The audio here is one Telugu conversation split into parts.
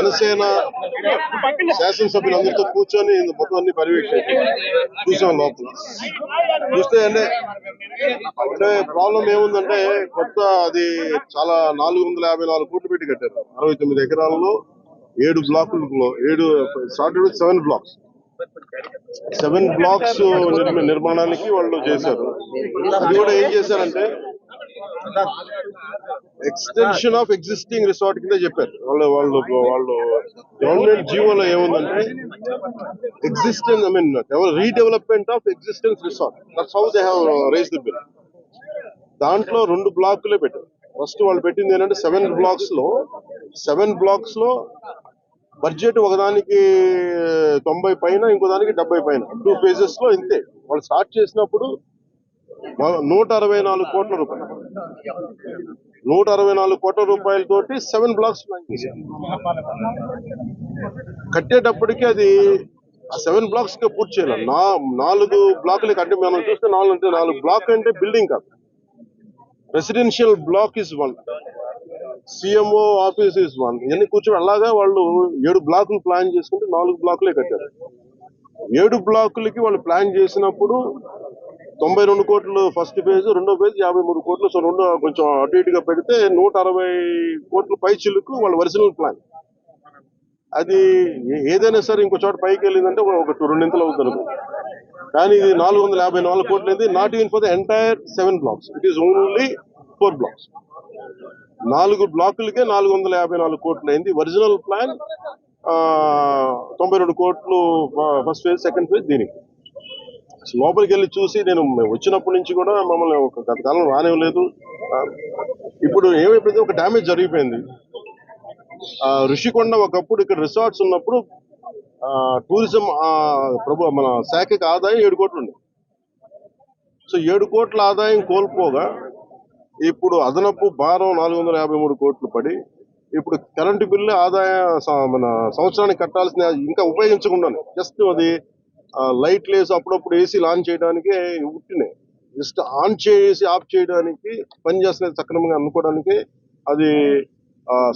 జనసేన శాసనసభ్యులందరితో కూర్చొని మొత్తం అన్ని పర్యవేక్షించాం, చూసాం. లోపల చూస్తే అంటే ప్రాబ్లం ఏముందంటే కొత్త అది చాలా 454 కోట్లు పెట్టి కట్టారు. 69 ఎకరాలలో 7 బ్లాకులలో 7 బ్లాక్స్ 7 బ్లాక్స్ నిర్మాణానికి వాళ్ళు చేశారు. అది కూడా ఏం చేశారంటే ఎక్స్టెన్షన్ ఆఫ్ ఎగ్జిస్టింగ్ రిసార్ట్ కింద చెప్పారు. వాళ్ళు గవర్నమెంట్ జీవోలో ఏముందంటే existence redevelopment of existence resort, that's how they have raised the bill. దాంట్లో 2 బ్లాకులే పెట్టారు. ఫస్ట్ వాళ్ళు పెట్టింది ఏంటంటే 7 బ్లాక్స్ లో బడ్జెట్ ఒకదానికి 90 పైన, ఇంకో దానికి 70 పైన, 2 ఫేజెస్ లో ఇంతే. వాళ్ళు స్టార్ట్ చేసినప్పుడు 164 కోట్ల రూపాయలు, 164 కోట్ల రూపాయలతోటి 7 బ్లాక్స్ కట్టేటప్పటికి అది ఆ 7 బ్లాక్స్ గా పూర్తి చేయాలి. 4 బ్లాకులకి అంటే మనం చూస్తే 4 బ్లాక్ అంటే బిల్డింగ్ కాదు, residential block is 1, CMO office is 1. ఇవన్నీ కూర్చొని అలాగా వాళ్ళు 7 బ్లాకులు ప్లాన్ చేసుకుంటే 4 బ్లాకులే కట్టారు. 7 బ్లాకులకి వాళ్ళు ప్లాన్ చేసినప్పుడు 92 కోట్లు ఫస్ట్ ఫేజ్, రెండో ఫేజ్ 53 కోట్లు. సో రెండు కొంచెం అటు ఇటుగా పెడితే 160 కోట్ల పై చిలుకు వాళ్ళ ఒరిజినల్ ప్లాన్. అది ఏదైనా సరే ఇంకో చోట పైకి వెళ్ళిందంటే ఒక 2 అవుతుంది. కానీ ఇది 454 కోట్లు అయింది. Not even for the entire 7 blocks, it is only 4 blocks. 4 బ్లాకులకే 454 కోట్లు అయింది. ఒరిజినల్ ప్లాన్ 92 కోట్లు ఫస్ట్ ఫేజ్, సెకండ్ ఫేజ్. దీనికి లోపలికి వెళ్ళి చూసి నేను వచ్చినప్పటి నుంచి కూడా మమ్మల్ని గత కాలం రానివ్వలేదు. ఇప్పుడు ఏమైపోయింది, ఒక డ్యామేజ్ జరిగిపోయింది. ఋషికొండ ఒకప్పుడు ఇక్కడ రిసార్ట్స్ ఉన్నప్పుడు టూరిజం మన శాఖకి ఆదాయం 7 కోట్లు ఉంది. సో 7 కోట్ల ఆదాయం కోల్పోగా ఇప్పుడు అదనపు భారం 453 కోట్లు పడి ఇప్పుడు కరెంటు బిల్లు ఆదాయం మన సంవత్సరానికి కట్టాల్సిన ఇంకా ఉపయోగించకుండానే జస్ట్ అది లైట్ లేసి అప్పుడప్పుడు ఏసీ లాంచ్ చేయడానికి ఉట్టినే జస్ట్ ఆన్ చేసి ఆఫ్ చేయడానికి పనిచేస్తున్నది సక్రమంగా అనుకోవడానికి అది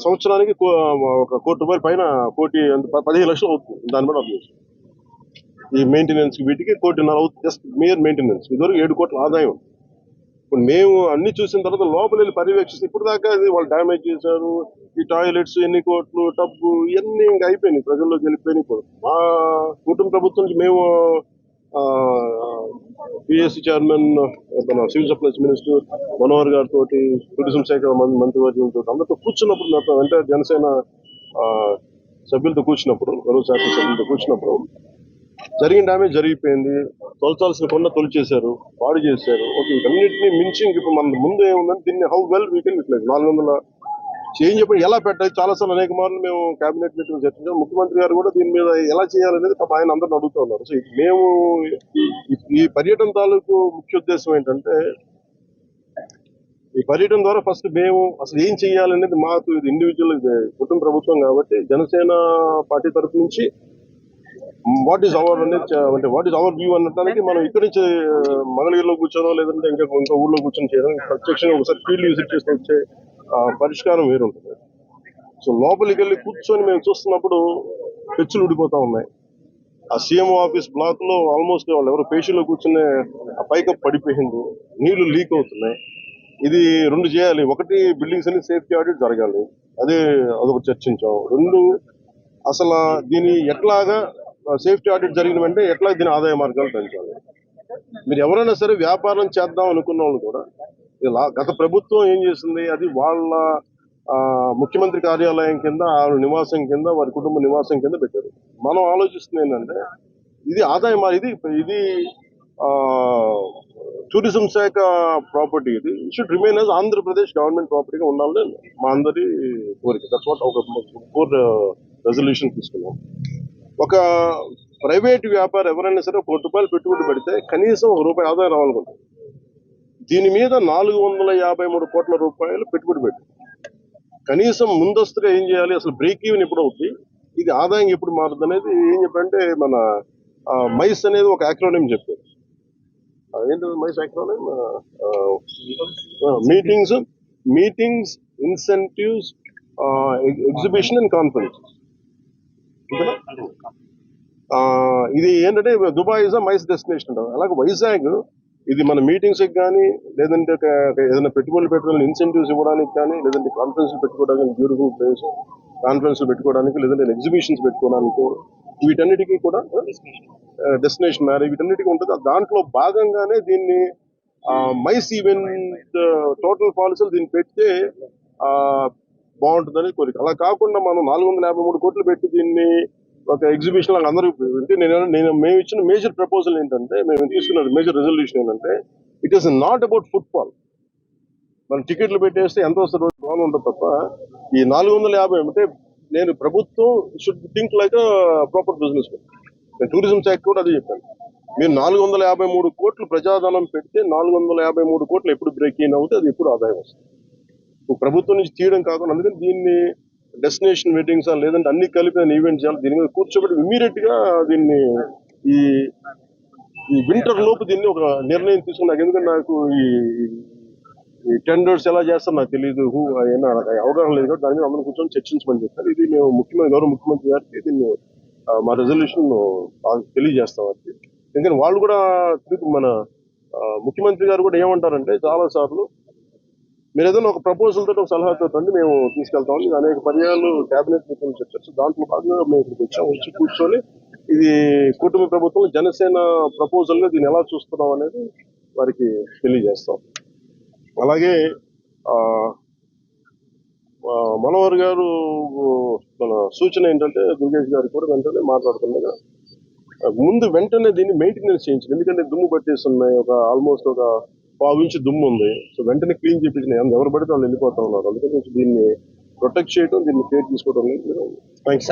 సంవత్సరానికి 1 కోటి రూపాయల పైన 15 లక్షలు అవుతుంది. దాని బట్టి అబ్జర్వ్ ఈ మెయింటెనెన్స్ వీటికి 1.5 కోటి అవుతుంది, జస్ట్ మేయర్ మెయింటెనెన్స్. ఇదివరకు 7 కోట్ల ఆదాయం. ఇప్పుడు మేము అన్ని చూసిన తర్వాత లోపల వెళ్ళి పర్యవేక్షిస్తే ఇప్పుడు దాకా వాళ్ళు డ్యామేజ్ చేశారు. ఈ టాయిలెట్స్ ఎన్ని కోట్లు, టబ్బు ఇవన్నీ ఇంకా అయిపోయినాయి, ప్రజల్లోకి వెళ్ళిపోయినాయి. ఇప్పుడు మా కుటుంబ ప్రభుత్వం నుంచి మేము పిఎస్సి చైర్మన్, మన సివిల్ సప్లైస్ మినిస్టర్ మనోహర్ గారితో, టూరిజం శాఖ మంత్రివర్గంతో అందరితో కూర్చున్నప్పుడు, నాతో అంటే జనసేన సభ్యులతో కూర్చున్నప్పుడు, గౌరవ శాఖ సభ్యులతో కూర్చున్నప్పుడు జరిగిన డ్యామేజ్ జరిగిపోయింది. తొలచాల్సిన కొండ తొలిచేశారు, పాడు చేశారు. ఓకే, వీటన్నిటిని మించి ఇప్పుడు మన ముందు ఏముందని దీన్ని how well we can utilize 400 change చెప్పి ఎలా పెట్టాలి. చాలాసార్లు అనేక మార్లు మేము కేబినెట్ మీటింగ్ చర్చించాం. ముఖ్యమంత్రి గారు కూడా దీని మీద ఎలా చేయాలనేది ఆయన అందరిని అడుగుతూ ఉన్నారు. సో మేము ఈ పర్యటన తాలూకు ముఖ్య ఉద్దేశం ఏంటంటే, ఈ పర్యటన ద్వారా ఫస్ట్ మేము అసలు ఏం చేయాలనేది మాకు ఇది ఇండివిజువల్ కుటుంబ ప్రభుత్వం కాబట్టి జనసేన పార్టీ తరఫు నుంచి వాట్ ఈస్ అవర్ అనేది అంటే వాట్ ఈస్ అవర్ వ్యూ అనడానికి మనం ఇక్కడి నుంచి మంగళగిరిలో కూర్చోనో లేదంటే ఇంకా ఊళ్ళో కూర్చొని చేయడం, ప్రత్యక్షంగా ఒకసారి ఫీల్డ్ విజిట్ చేసి వచ్చే పరిష్కారం వేరుంటుంది. సో లోపలికి వెళ్ళి కూర్చొని మేము చూస్తున్నప్పుడు పెచ్చులు ఊడిపోతా ఉన్నాయి. ఆ సీఎంఓ ఆఫీస్ బ్లాక్ లో ఆల్మోస్ట్ వాళ్ళు ఎవరు పేషీలో కూర్చునే ఆ పైకప్ పడిపోయింది, నీళ్లు లీక్ అవుతున్నాయి. ఇది 2 చేయాలి. ఒకటి, బిల్డింగ్స్ అన్ని సేఫ్టీ ఆడిట్ జరగాలి, అదొక చర్చించాం. 2, అసలు దీని ఎట్లాగా సేఫ్టీ ఆడిట్ జరిగిన వెంటనే ఎట్లా దీని ఆదాయ మార్గాలు పెంచాలి. మీరు ఎవరైనా సరే వ్యాపారం చేద్దాం అనుకున్న వాళ్ళు కూడా ఇలా గత ప్రభుత్వం ఏం చేసింది, అది వాళ్ళ ముఖ్యమంత్రి కార్యాలయం కింద, వాళ్ళ నివాసం కింద, వారి కుటుంబ నివాసం కింద పెట్టారు. మనం ఆలోచిస్తుంది ఏంటంటే ఇది ఆదాయం, ఇది టూరిజం శాఖ ప్రాపర్టీ, ఇది should remain as Andhra Pradesh government ప్రాపర్టీగా ఉండాలని మా అందరి కోరిక. దట్స్ వాట్ ఒక 4 రెజల్యూషన్ తీసుకున్నాం. ఒక ప్రైవేట్ వ్యాపారం ఎవరైనా సరే 1 కోటి రూపాయలు పెట్టుబడి పెడితే కనీసం ₹1 ఆదాయం రావాలనుకుంటుంది. దీని మీద 453 కోట్ల రూపాయలు పెట్టుబడి పెట్టి కనీసం ముందస్తుగా ఏం చేయాలి, అసలు బ్రేక్ ఈవెన్ ఎప్పుడు అవుతుంది, ఇది ఆదాయం ఎప్పుడు మారుతుంది అనేది ఏం చెప్పంటే మన మైస్ అనేది ఒక యాక్రోనిమ్ చెప్పారు. ఏంటంటే MICE acronym meetings, incentives, exhibition and conference. ఇది ఏంటంటే దుబాయ్ ఇస్ మైస్ డెస్టినేషన్ అంటారు. అలాగే వైజాగ్ ఇది మన మీటింగ్స్ కానీ లేదంటే ఏదైనా పెట్టుబడులు పెట్టడానికి ఇన్సెంటివ్స్ ఇవ్వడానికి కానీ లేదంటే కాన్ఫరెన్స్ పెట్టుకోవడానికి బ్యూటిఫుల్ ప్లేస్ కాన్ఫరెన్స్ పెట్టుకోవడానికి లేదంటే ఎగ్జిబిషన్స్ పెట్టుకోవడానికి వీటన్నిటికీ కూడా డెస్టినేషన్ మ్యారేజ్ వీటన్నిటికీ ఉంటుంది. దాంట్లో భాగంగానే దీన్ని మైస్ ఈవెంట్ టోటల్ పాలసీలు దీన్ని పెడితే బాగుంటుందని కోరిక. అలా కాకుండా మనం 453 కోట్లు పెట్టి దీన్ని ఒక ఎగ్జిబిషన్ లాగా అందరూ అంటే మేము ఇచ్చిన మేజర్ ప్రపోజల్ ఏంటంటే మేము తీసుకున్న మేజర్ రెజల్యూషన్ ఏంటంటే it is not about football. మనం టికెట్లు పెట్టేస్తే ఎంత వస్తుంది బాగా ఉంటుంది తప్ప ఈ 450 అంటే నేను ప్రభుత్వం should think like proper business. నేను టూరిజం శాఖ కూడా అది చెప్పాను. మీరు 453 కోట్లు ప్రజాధనం పెడితే 453 కోట్లు ఎప్పుడు బ్రేక్ ఇన్ అవుతే అది ఎప్పుడు ఆదాయం వస్తుంది. ప్రభుత్వం నుంచి తీయడం కాకుండా అందుకని దీన్ని డెస్టినేషన్ మీటింగ్స్ లేదంటే అన్ని కలిపి ఈవెంట్ చేయాలి. దీని మీద కూర్చోబెట్టి ఇమీడియట్ గా దీన్ని ఈ వింటర్ లోపు దీన్ని ఒక నిర్ణయం తీసుకుని నాకు ఎందుకంటే నాకు ఈ టెండర్స్ ఎలా చేస్తారో నాకు తెలియదు అవగాహన లేదు కాబట్టి దాని మీద అందరూ కూర్చొని చర్చించమని చెప్పారు. ఇది మేము గౌరవ ముఖ్యమంత్రి గారికి దీన్ని మా రెజల్యూషన్ తెలియజేస్తాం. అది ఎందుకంటే వాళ్ళు కూడా మన ముఖ్యమంత్రి గారు కూడా ఏమంటారంటే చాలా సార్లు మీరు ఏదైనా ఒక ప్రపోజల్ తోటి ఒక సలహాతో రండి మేము తీసుకెళ్తాం. ఇది అనేక పర్యాలు కేబినెట్ మీటింగ్ చర్చ దాంట్లో భాగంగా మేము ఇక్కడికి వచ్చి కూర్చొని ఇది కుటుంబ ప్రభుత్వం జనసేన ప్రపోజల్ గా దీన్ని ఎలా చూస్తున్నాం అనేది వారికి తెలియజేస్తాం. అలాగే మనోహర్ గారు మన సూచన ఏంటంటే దుర్గేష్ గారు కూడా వెంటనే మాట్లాడుతుండగా ముందు వెంటనే దీన్ని మెయింటెనెన్స్ చేయించింది. ఎందుకంటే దుమ్ము పట్టేస్తున్నాయి, ఒక ఆల్మోస్ట్ ఒక 1/4 ఇంచు దుమ్ము ఉంది. సో వెంటనే క్లీన్ చేయించిన ఎవరు పడితే వాళ్ళు వెళ్ళిపోతా ఉన్నారు. అందుకని దీన్ని ప్రొటెక్ట్ చేయడం దీన్ని కేర్ తీసుకోవడం. థ్యాంక్స్.